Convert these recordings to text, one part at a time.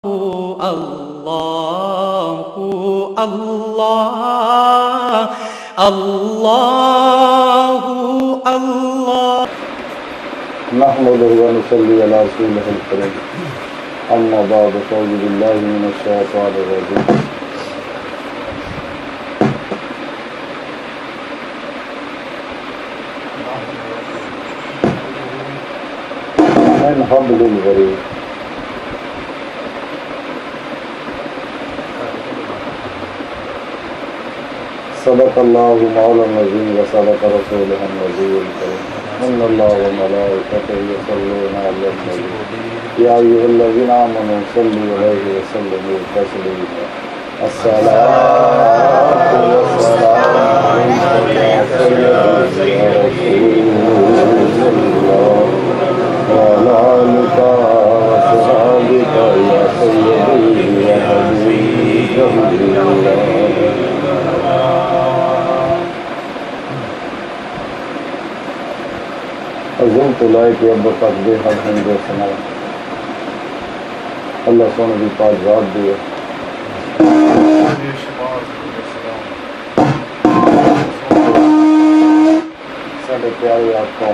اللہ اللہ اللہ اللہ نحمده ونصلي على رسوله الكريم اما بعد فاعوذ بالله من الشيطان الرجيم من حبل الوريد صدق الله مولانا العظيم وصدق رسوله النبي الكريم ان الله وملائكته يصلون على النبي يا ايها الذين امنوا صلوا عليه وسلموا تسليما الصلاة والسلام عليك يا سيدي رسول الله وعلى آلك وصحبك يا سيدي يا حبيب الله عظمت لائق اب تقدیر الحمد و ثنا اللہ سونے کی پاک ذات دی ہے سارے پیارے آپ کا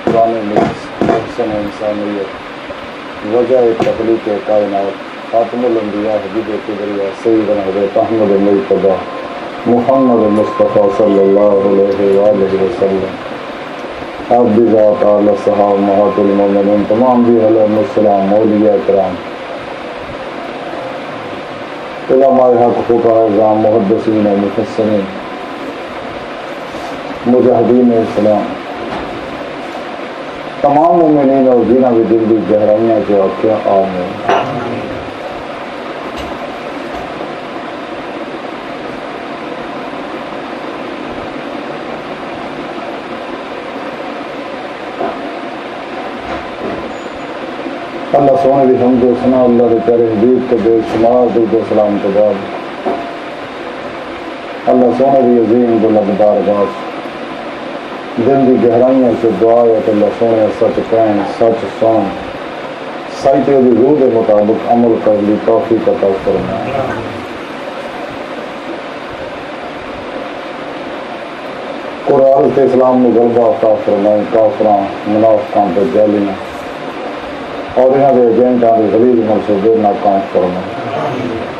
پرانے محسن انسانیت وجہ تخلیق کائنات خاتم الانبیاء حبیب کبریا سیدنا حضرت احمد مجتبی محمد مصطفیٰ صلی اللہ علیہ وآلہ وسلم آپ بھی ذات اعلیٰ صحابہ محمد المومنین تمام بھی علیہ السلام اولیاء کرام علماء حق فقہاء اعظام محدثین مفسرین مجاہدین اسلام تمام مومنین اور جنہ بھی دل کی گہرائیاں جو آکھیا آمین اللہ سونے کی حمد و ثنا اللہ کے پیارے حبیب کے بے شمار درود و سلام کے بعد اللہ سونے کی عظیم بلند بارگاہ دل کی گہرائیوں سے دعا ہے کہ اللہ سونے سچ کہیں سچ سن سائتے کی روح کے مطابق عمل کر لی توفیق عطا فرمائے قرآن کے اسلام میں غلبہ عطا فرمائے کافراں منافقاں پہ جالیاں اور یہاں کے ایجنٹاں کے غلیظ منصوبے ناکام فرمائے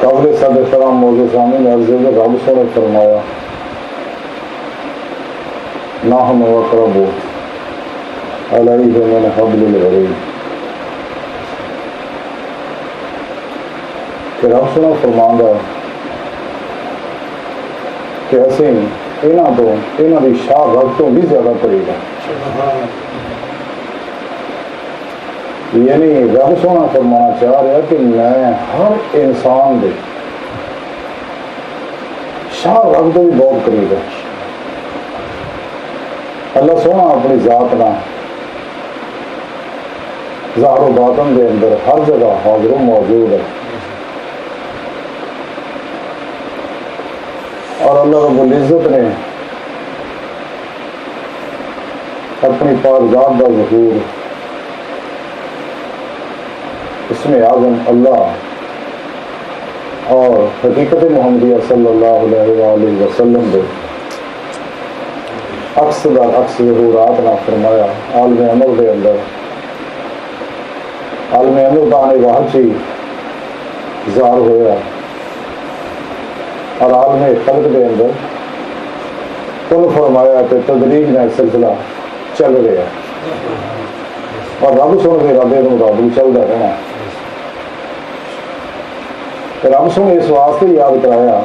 قابل صد احترام موضوع سامنے عرض ہے رب سونے فرمایا نحن اقرب علیہ من حبل الورید کہ رب سونے فرماندہ کہ اسیں انہاں دی شاہ رب تو بھی زیادہ قریب ہے یعنی رب سونا فرمانا چاہ رہا کہ میں ہر انسان دے شاہ رب تو بھی بہت قریب ہے اللہ سونا اپنی ذات نہ ظاہر و باطن دے اندر ہر جگہ حاضر و موجود ہے اور اللہ رب العزت نے اپنی پاک ذات کا ظہور اس میں اعظم اللہ اور حقیقت محمدیہ صلی اللہ علیہ وآلہ وسلم دے عکس در عکس ظہورات نہ فرمایا عالم عمل دے اندر عالم عمل دانے واحد چی ظاہر ہویا اور عالم خلق دے اندر کل فرمایا کہ تدریج میں سلسلہ چل رہا اور رب سن کے ارادے کے مطابق چلتا رہنا رب سن اس واسطے یاد کرایا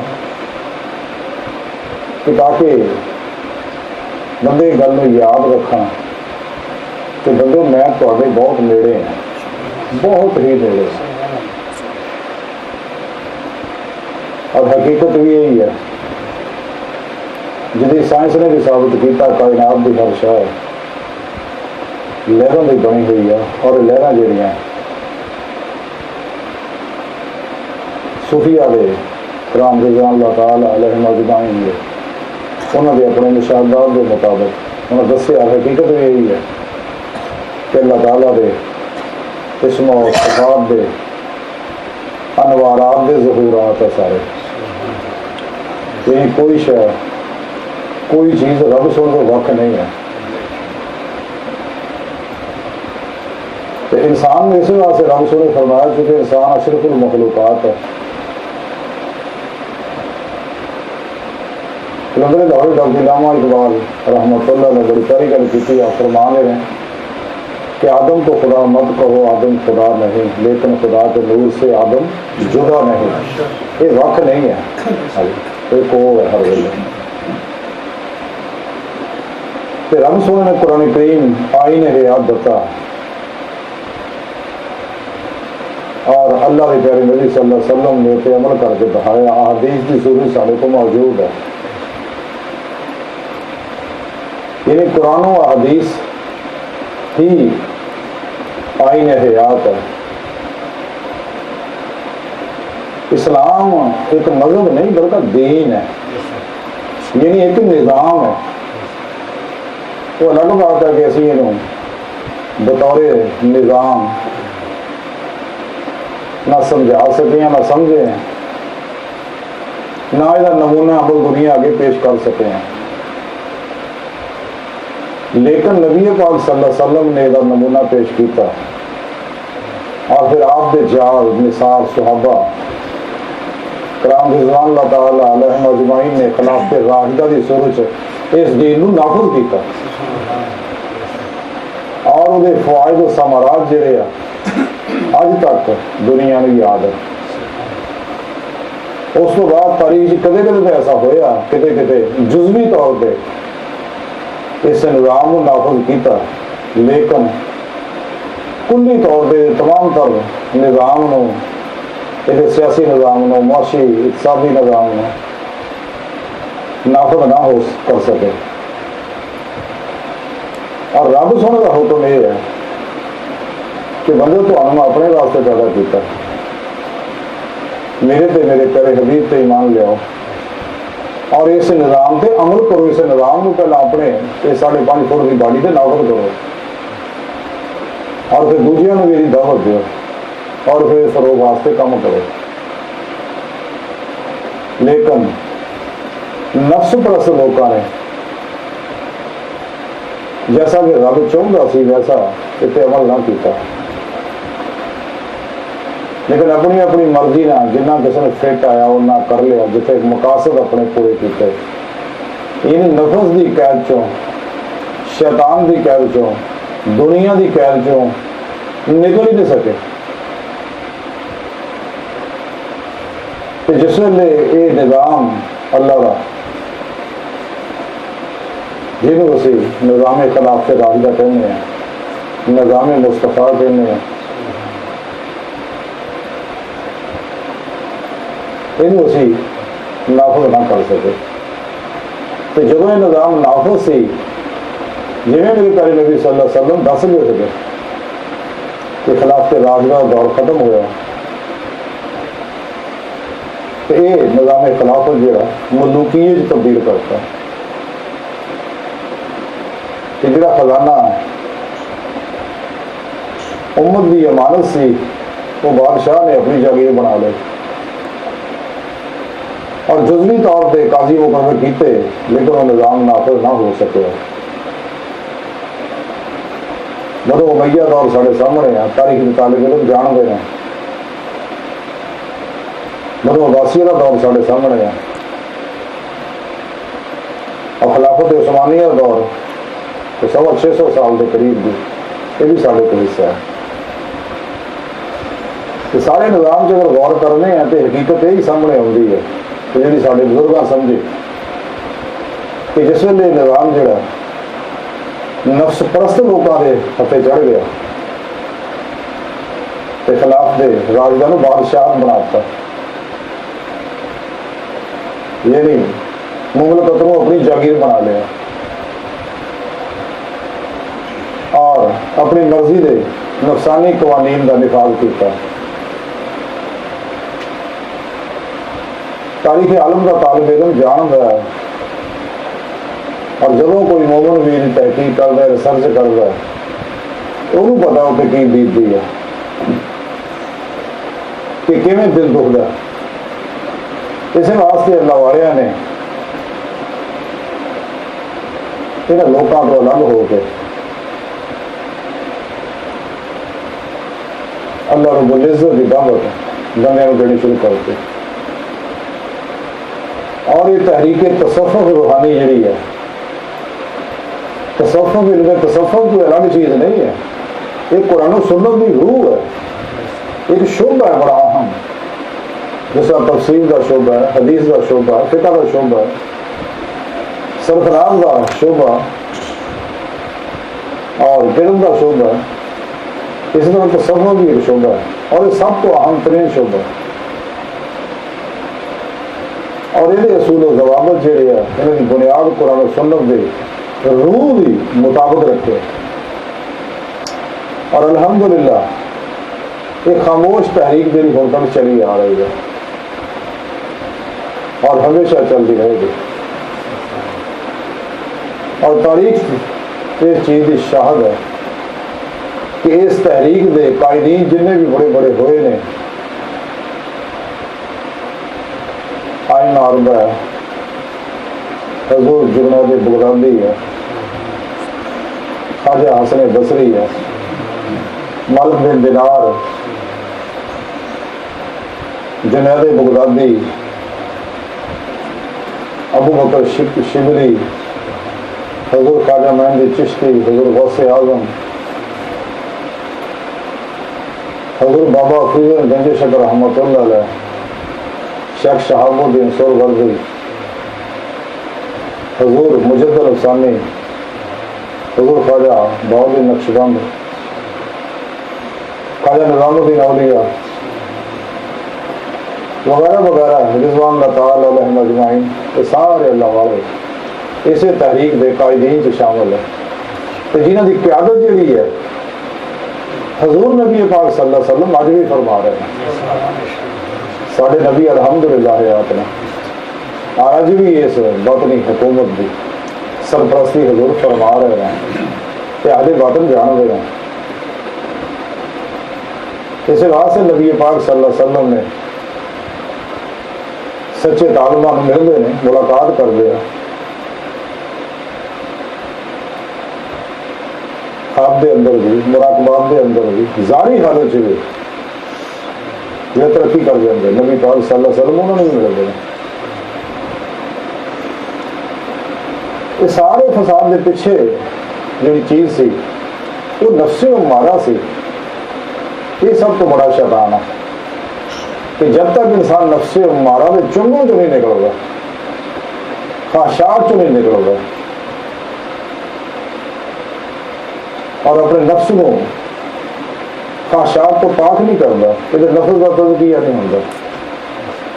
کہ تاکہ بندے گل میں یاد رکھا کہ بندے میں تھوڑے بہت نیڑے ہیں بہت ہی نیڑے ہیں اور حقیقت بھی یہی ہے جدی سائنس نے بھی ثابت کیا کائنات کی ہر شے لہروں کی بنی ہوئی ہے اور لہراں جہاں صوفیہ دے کرام رضوان اللہ تعالی علیہم اجمعین دے انہوں نے اپنے مشاہدات کے مطابق انہوں نے دسیا حقیقت یہی ہے کہ اللہ تعالیٰ دے اسم و صفات دے انوارات دے ظہورات ہے سارے، یعنی کوئی شے کوئی چیز رب سونے کو وقت نہیں ہے. تو انسان نے اسی واسطے رب سونے فرمایا کیونکہ انسان اشرف المخلوقات ہے. لندن لاہور ڈاکٹر علامہ اقبال رحمۃ اللہ نے بڑی پیاری گل کی. آپ فرما رہے ہیں کہ آدم کو خدا مت کہو، آدم خدا نہیں، لیکن خدا کے نور سے آدم جدا نہیں. یہ وقت نہیں ہے، ایک وہ ہے ہر ویلے. رب سونے نے قرآن کریم آئین حیات دیتا اور اللہ کے پیارے نبی صلی اللہ علیہ وسلم نے اسے عمل کر کے دکھایا. احادیث کی صورت سارے کو موجود ہے. یعنی قرآن و احادیث ہی آئین حیات ہے. اسلام ایک مذہب نہیں بلکہ دین ہے، یعنی ایک نظام ہے. وہ الگ بات ہے کہ اسی یہ بطور نظام نہ سمجھا سکے ہیں، نہ سمجھے ہیں، نہ یہ نمونہ عمل دنیا آگے پیش کر سکے ہیں. لیکن نبی پاک صلی اللہ علیہ وسلم نے یہ نمونہ پیش کیتا اور پھر آپ کے جال مثال صحابہ کرام رضوان اللہ تعالیٰ علیہ اجمعین نے خلافت راشدہ کی صورت اس دین کو نافذ کیتا اور وہ فوائد و ثمرات جڑے اج تک دنیا میں یاد ہے. اس کو بعد تاریخ کدے کدے ایسا ہویا کتے کتے جزوی طور پہ اس نظام کو نافذ کیتا، لیکن کلی طور پہ تمام تر نظام نو، سیاسی نظام نو، معاشی اقتصادی نظام نو نافذ نہ ہو کر سکے. اور رب سونے کا حکم یہ ہے کہ بندے تو ہم اپنے واسطے پیدا کیتا، میرے تے میرے پیارے حبیب تے ایمان لیاؤ اور اس نظام تے عمل کرو. اس نظام کو پہلے اپنے یہ 5.5 فٹ کی باڈی تے نافذ کرو اور پھر دوسروں نے میری دعوت دیو اور پھر فروغ واسطے کام کرو. لیکن نفس پرست لوگوں نے جیسا کہ رب چاہتا سی ویسا اتنے عمل نہ کیتا، لیکن اپنی اپنی مرضی نہ جنہ کسی نے فٹ آیا انہیں کر لیا، جتنے مقاصد اپنے پورے کیتے. ان نفس کی قید چوں، شیطان کی قید چوں، دنیا کی قید چوں نکل ہی نہیں سکے. جس ویلے یہ نظام اللہ کا جنہوں اسی نظام خلافت راشدہ کہنے ہیں، نظام مصطفیٰ کہنے ہیں، یہ اسی نافذ نہ کر سکے. تو جب یہ نظام نافذ سی، جی میرے پیارے نبی صلی اللہ علیہ وسلم دس گئے تھے کہ خلافت راشدہ دور ختم ہوا، تو یہ نظام خلافت جو ہے ملوکیت تبدیل کرتا ہے. کہ جڑا خزانہ امت کی امانت سی وہ بادشاہ نے اپنی جگہ بنا لے اور جزوی طور پہ قاضی مقرر کیتے، لیکن وہ نظام نافذ نہ ہو سکے. بنو امیہ دور سارے سامنے ہیں، تاریخ کے طالب علم جان گئے ہیں. بنو عباسیہ کا دور سارے سامنے ہیں اور خلافت عثمانیہ کا دور تو 650 سال کے قریب بھی یہ بھی سارے کو حصہ ہے. کہ سارے نظام سے اگر غور کرنے ہیں تو حقیقت یہی سامنے آتی ہے کہ جی سارے بزرگ سمجھے کہ جس ویلے نظام جڑا نفس پرست لوگوں کے ہاتھے چڑھ گیا تو خلاف دے راشدہ نو بادشاہ بناتا، یعنی مملکت کو اپنی جاگیر بنا لیا اور اپنی مرضی دے نفسانی قوانین کا نفاذ کیتا. تاریخ عالم کا طالب علم جان رہا ہے اور جب کوئی مومن بھی تحقیق کر رہا ہے ریسرچ کر رہا ہے انہوں پتا ہو کہ کی بیتتی ہے کہ کیویں دل دکھدا ہے. اس واسطے اللہ والے نے یہاں لوگوں کو الگ ہو کے اللہ رب العزت کی دعوت بندے کو دینی شروع کرتے. اور یہ تحریک تصوف روحانی جڑی ہے، تصوف علم تصوف کوئی الگ چیز نہیں ہے، یہ قرآن و سنت کی روح ہے. ایک شعبہ ہے بڑا اہم، جس کا تفسیر کا شعبہ ہے، حدیث کا شعبہ ہے، فقہ کا شعبہ ہے، سرفراز کا شعبہ اور علم کا شعبہ ہے. اس طرح تصوف بھی ایک شعبہ ہے اور یہ سب تو اہم ترین شعبہ ہے. اور یہ اصول و ضوابط جہے ہیں انہوں کی بنیاد قرآن و سنت کے روح بھی مطابق رکھے. اور الحمدللہ ایک خاموش تحریک دل ہو کر چلی آ رہی ہے اور ہمیشہ چلتی رہے گی. اور تاریخ اس چیز کی شاہد ہے کہ اس تحریک دے قائدین جنہیں بھی بڑے بڑے ہوئے نے، آئین اربع ہے، حضور جنید بغدادی ہے، خواجہ حسن بصری ہے، مالک بن دینار، جنید بغدادی، ابو بکر شبلی، حضور خواجہ مہندی چشتی، حضور غوث اعظم، حضور بابا فیض گنج شکر رحمۃ اللہ علیہ، شیخ شہاب الدین سورغرضی، حضور مجد الافسانی، حضور خواجہ بہاؤالدین نقشبند، خواجہ نظام الدین اولیاء وغیرہ وغیرہ رضوان اللہ تعالیٰ علیہم اجمعین، یہ سارے اللہ والے اسے تحریک دے قائدین سے شامل ہے. تو جنہوں کی قیادت جہی ہے حضور نبی پاک صلی اللہ علیہ وسلم اج بھی فرما رہے ہیں. سارے نبی الحمدللہ حیات نے آج بھی اس باطنی حکومت کی سرپرستی حضور فرما رہے ہیں کہ آدھے باطن جان رہے ہیں. اس واسطے نبی پاک صلی اللہ علیہ وسلم نے سچے طالبان ملتے ہیں، ملاقات کرتے ہیں، خواب دے اندر بھی، مراقبات دے اندر بھی، ظاہری حالت سے بھی یہ ترقی کر دیں گے. نبی پاک صلی اللہ علیہ وسلم انہوں نے بھی ملتے ہیں. یہ سارے فساد کے پیچھے جی چیز سی وہ نفس امارہ سی. یہ سب تو بڑا شیطان ہے کہ جب تک انسان نفس امارہ کے چنگوں چ نہیں نکل گا، خواہشات چ نہیں نکل گا اور اپنے نفس کو خواہشات کو پاک نہیں کرتا، یہ نفس کا تزکیہ نہیں ہوتا.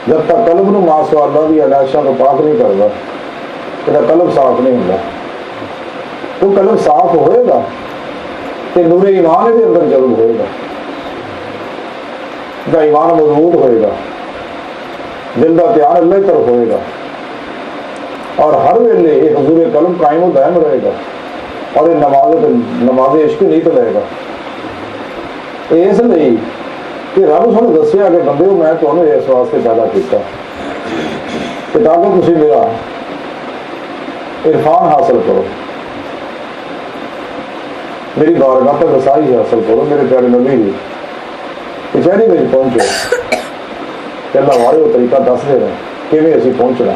جب تک قلب نو ما سوا اللہ دی علائشاں کو پاک نہیں کرتا یہ قلب صاف نہیں ہوتا. تو قلب صاف ہوئے گا تو نور ایمان کے اندر جذب ہوئے گا، دا ایمان مضبوط ہوئے گا، دل کا دھیان اللہ کی طرف ہوئے گا اور ہر ویلے یہ حضور قلب قائم و دائم رہے گا اور یہ نماز عشق نہیں تو رہے گا. اس لیے کہ رب سانوں دسیا کہ بندے میں تمہیں اس واسطے پیدا کیا کہ تاکہ تسی میرا عرفان حاصل کرو، میری بارگاہ تک رسائی حاصل کرو، میرے پیارے نبی کی کچہری میں پہنچو کہ اللہ والے وہ طریقہ دس دے رہے کیویں اسی پہنچنا.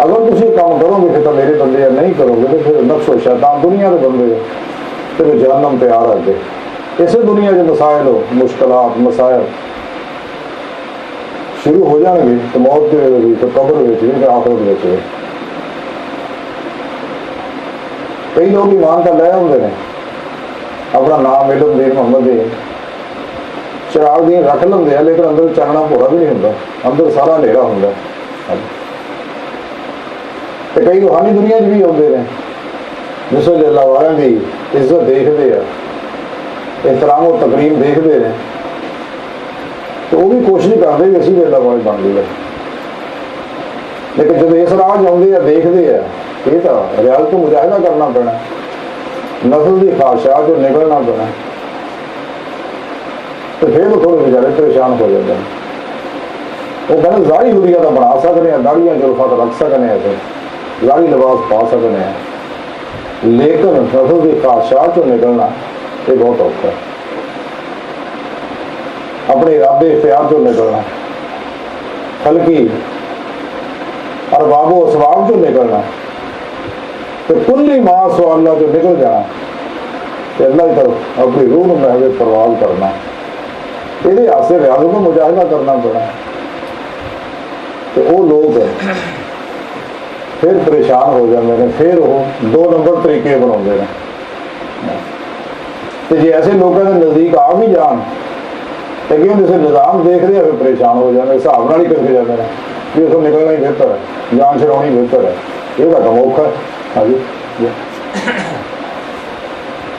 اگر تھی کام کرو گے پھر تو میرے بندے یا نہیں کرو گے تو پھر نفس و شیطان دنیا کے بندے تو وہ جہنم تیار آ گئے. اسے دنیا کے مسائل ہو، مشکلات مسائل شروع ہو جان گے تو موت کے بھی تو قبر بھی پھر آخرت بھی. کئی لوگ ایمان کا لے ہوتے ہیں، اپنا نام علم دین محمد دین چراغ دین رکھ لیندے ہیں، لیکن اندر چاننا پورا بھی نہیں ہوتا، اندر سارا اندھیرا ہوتا. کئی روحانی دنیا بھی آتے ہیں جس ویلے اللہ والوں کی عزت دیکھتے ہیں، احترام و تقریم دیکھتے ہیں تو وہ بھی کوشش کرتے کہ اسی بھی اللہ والے بن گئے. لیکن جب اس راج آتے ہیں دیکھتے ہیں یہ تو ریاض تو مجاہدہ کرنا پینا، نسل کی خواہشات جو نکلنا پینا، تو پھر وہ تھوڑے بیچارے پریشان ہو جاتے ہیں۔ وہ کہتے ظاہری ہوریا تو بنا سکتے ہیں، داڑیاں جلفا تو رکھ سکتے ہیں، ظاہری لباس پا سکتے ہیں، لیکن نسل کی خواہشات جو نکلنا یہ بہت اوکھا ہے۔ اپنے ارادے اختیار جو نکلنا، خلقی ارباب و اسباب جو نکلنا، تو کلی ماں سو اللہ جو نکل جانا کہ اللہ کی طرف اپنی روح محض پرواز کرنا، یہ آسے ریاضوں کو مجاہدہ کرنا پڑا۔ تو وہ لوگ پھر پریشان ہو جاتے ہیں، پھر وہ 2 نمبر طریقے بنا ہیں۔ تو جی ایسے لوگوں کے نزدیک آ بھی جان تو جیسے نظام دیکھ رہے ہیں پریشان ہو جاتے، حساب نہ ہی کر کے جاتے ہیں کہ اس کو نکلنا ہی بہتر ہے، جان چھڑانی بہتر ہے، یہ تو کم اوکھا ہے۔ ہاں جی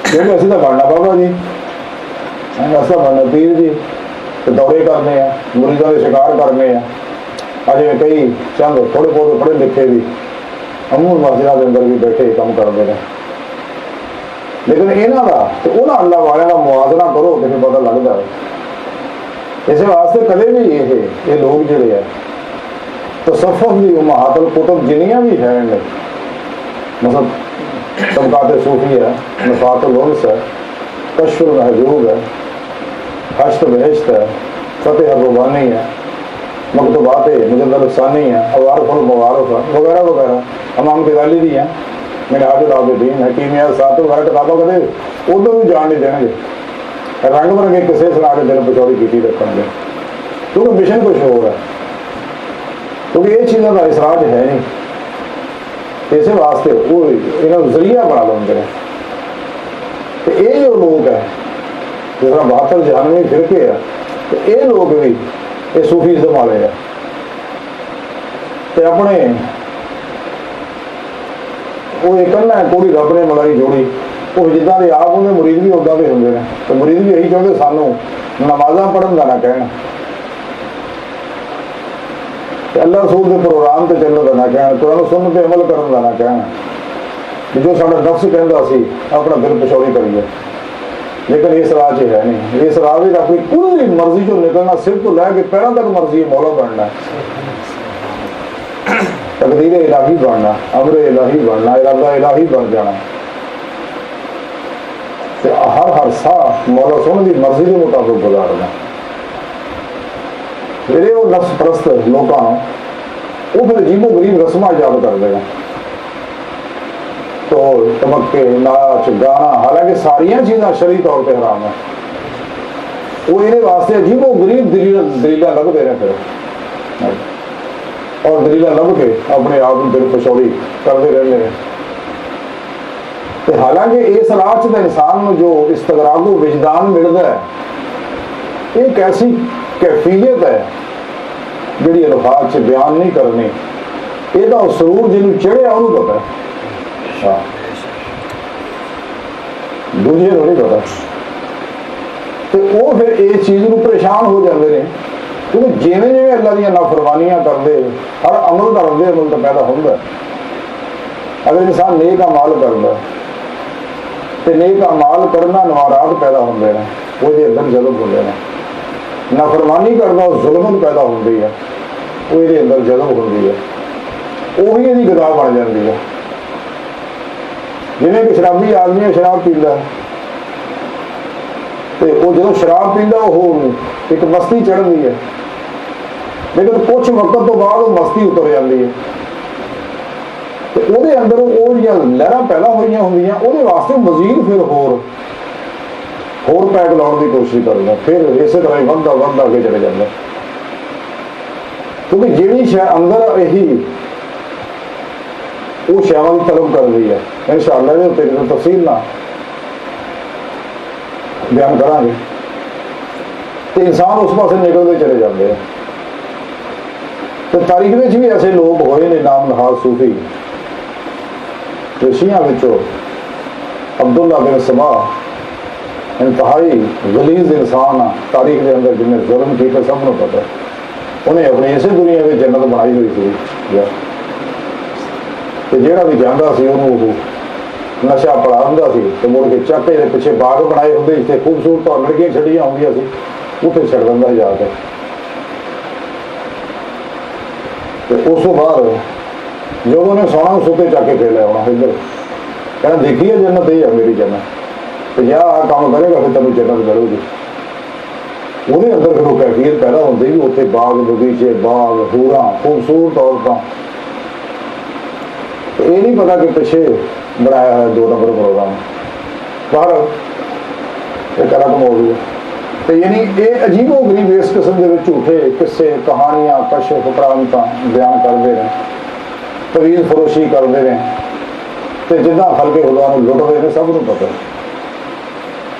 کیونکہ اسی تو بننا بابا جی، ایسا بننا پیر جی، تو دورے کرنے ہیں، مریضوں کے شکار کرنے ہیں۔ اج میں کئی چند تھوڑے بہت پڑھے لکھے بھی امور مسجد کے اندر بھی بیٹھے کام کرتے ہیں، لیکن یہاں کا تو انہوں اللہ والوں کا موازنہ کرو تو پھر پتہ لگتا ہے۔ اس واسطے کدے بھی یہ لوگ جڑے ہیں تصوف کی امہات الکتب جنیاں بھی ہیں، مثلا طبقات صوفی ہے، نفات الانس ہے، کشف المحجوب ہے، حشت بہشت ہے، فتح الربانی ہے، مکتوبات مجلد الثانی ہے، عوارف المعارف ہے، وغیرہ وغیرہ، امام غزالی بھی ہیں، منہاج العابدین، حکیمیہ سات وغیرہ کتابوں کا دے ادھر بھی جان نہیں دیں گے، رنگ برنگے کسے سنا کے دل پچوڑی کی رکھیں گے، کیونکہ مشن کچھ ہو رہا ہے، کیونکہ یہ چیزوں کا اثراج ہے نہیں، اسی واسطے وہ انہوں ذریعہ بنا لیں گے۔ تو یہ جو لوگ ہیں جس طرح 72 جہانوی فرقے ہیں، تو یہ لوگ بھی یہ صوفیزم والے ہیں، تو اپنے وہ ایک ہے کوئی رب نے ملائی جوڑی، وہ جدہ کے آپ انہیں مرید بھی ادا کے ہوں، تو مرید بھی یہی چاہتے سانوں نمازاں پڑھن کا نہ کہنا، اللہ رسول کے پروگرام سے چلنے کا نہ کہنا، قرآن سنت پہ عمل کرنے کا نہ کہنا، جو سارا نفس کہتا سی اپنا دل پچھوڑی کریے، لیکن اس راہ سے ہے نہیں، اس راہ سے اپنی پوری مرضی جو نکلنا صرف تو لے کے پیروں تک مرضی مولا بننا ہے، تقدیر الہی بننا، امر الہی بننا، ارادہ الہی بن جانا، ہر ساہ مولا سونے کی مرضی کے مطابق گزارنا۔ میرے وہ نفس پرست لوگوں وہ پھر عجیب و غریب رسماں ایجاد کر دے گا، تو تمکے ناچ گانا، حالانکہ ساریاں چیزاں شرعی طور پہ حرام ہیں، وہ یہ واسطے عجیب و غریب دلیلاں لبتے ہیں پھر، اور دلیلاں لب کے اپنے آپ کو دل پچھوڑی کرتے رہتے ہیں۔ حالانکہ اس راہ سے انسان جو استغراق و وجدان ملتا ہے، ایک ایسی کیفیت ہے جڑی الفاظ سے بیان نہیں کرنی، یہ تو سرور جنہوں چڑھیا انہوں پتا ہے، دوسرے کو نہیں پتا، تو وہ پھر اس چیز کو پریشان ہو جاتے ہیں، کیونکہ جیویں جیویں اللہ دیا نافرمانیاں کرتے ہر عمل کا رد عمل تو پیدا ہوتا ہے۔ اگر انسان نیک اعمال کرتا ہے تو نیک اعمال کرنا نوارات پیدا ہوتے ہیں، وہ یہ اندر جذب ہوتے ہیں، نافرمانی کرنا ظلم پیدا ہوتی ہے، وہ یہ اندر جذب ہوتی ہے، وہی یہ غذا بن جاتی ہے۔ جنہیں کہ شرابی آدمی شراب پیندا ہے، تو وہ جب شراب پیندا وہ ایک مستی چڑھتی ہے، لیکن کچھ وقت تو بعد وہ مستی اتر جاتی ہے، تو وہ اندر وہ لہراں پیدا ہوئی ہوں، وہ واسطے مزید پھر ہور پیک لاؤن کی کوشش کرتا، پھر اسی طرح ودتا کے چلے جاتا، کیونکہ جیڑی شے اندر یہی وہ شیواں کی طلب کر رہی ہے، انشاءاللہ یہ تیری تفصیل نہ بیان کریں گے، تو انسان اس پاس نکلتے چلے جاتے ہیں۔ تو تاریخ میں بھی ایسے لوگ ہوئے نے نام نہاد صوفی، جو شیعہ وچوں عبداللہ بن سبا انتہائی غلیظ انسان تاریخ کے اندر جنہیں ظلم کیا سب کو پتہ ہے، انہیں اپنی اسی دنیا میں جنت بنائی ہوئی تھی۔ ਤੇ ਜਿਹੜਾ ਵੀ ਜਾਂਦਾ ਸੀ ਉਹਨੂੰ ਉਹ ਨਸ਼ਾ ਪੜਾ ਹੁੰਦਾ ਸੀ ਤੇ ਮੁੜ ਕੇ ਚੱਕ ਦੇ ਪਿੱਛੇ ਬਾਗ ਬਣਾਏ ਹੁੰਦੇ ਜਿੱਥੇ ਖੂਬਸੂਰਤ ਲੜਕੀਆਂ ਛੱਡੀਆਂ ਹੁੰਦੀਆਂ ਸੀ ਉੱਥੇ ਛੱਡ ਦਿੰਦਾ ਜਾ ਕੇ। ਤੇ ਉਸ ਤੋਂ ਬਾਅਦ ਜਦੋਂ ਉਹਨੇ ਸੋਹਣਾ ਸੁੱਤੇ ਚੱਕ ਕੇ ਫੇਰ ਲੈ ਆਉਣਾ ਇੱਧਰ, ਕਹਿੰਦਾ ਦੇਖੀ ਹੈ ਜੰਨਤ, ਇਹ ਆ ਮੇਰੀ ਜੰਨਤ, ਤੇ ਜਾਂ ਆਹ ਕੰਮ ਕਰੇਗਾ ਫਿਰ ਤੈਨੂੰ ਜੰਨਤ ਮਿਲੂਗੀ। ਉਹਦੇ ਅੰਦਰ ਫਿਰ ਉਹ ਕੈਫੀਅਤ ਪੈਦਾ ਹੁੰਦੀ ਵੀ ਉੱਥੇ ਬਾਗ ਬਗੀਚੇ, ਬਾਗ, ਹੂਰਾਂ, ਖੂਬਸੂਰਤ ਔਰਤਾਂ। ਇਹ ਨਹੀਂ ਪਤਾ ਕਿ ਪਿੱਛੇ ਬਣਾਇਆ ਹੋਇਆ 2 ਨੰਬਰ ਪ੍ਰੋਗਰਾਮ ਬਾਹਰ ਇਹ ਕਰਾ ਕਮਾਉਗੀ। ਤੇ ਯਾਨੀ ਇਹ ਅਜੀਬੋ ਗਰੀਬ ਇਸ ਕਿਸਮ ਦੇ ਵਿੱਚ ਝੂਠੇ ਕਿੱਸੇ, ਕਹਾਣੀਆਂ, ਕਸ਼ਫ, ਪ੍ਰਾਂਤਾਂ ਬਿਆਨ ਕਰਦੇ ਨੇ, ਤਵੀਜ਼ ਫਰੋਸ਼ੀ ਕਰਦੇ ਨੇ, ਤੇ ਜਿੱਦਾਂ ਖਲਕੇ ਖੁਦਾ ਨੂੰ ਲੁੱਟਦੇ ਨੇ ਸਭ ਨੂੰ ਪਤਾ।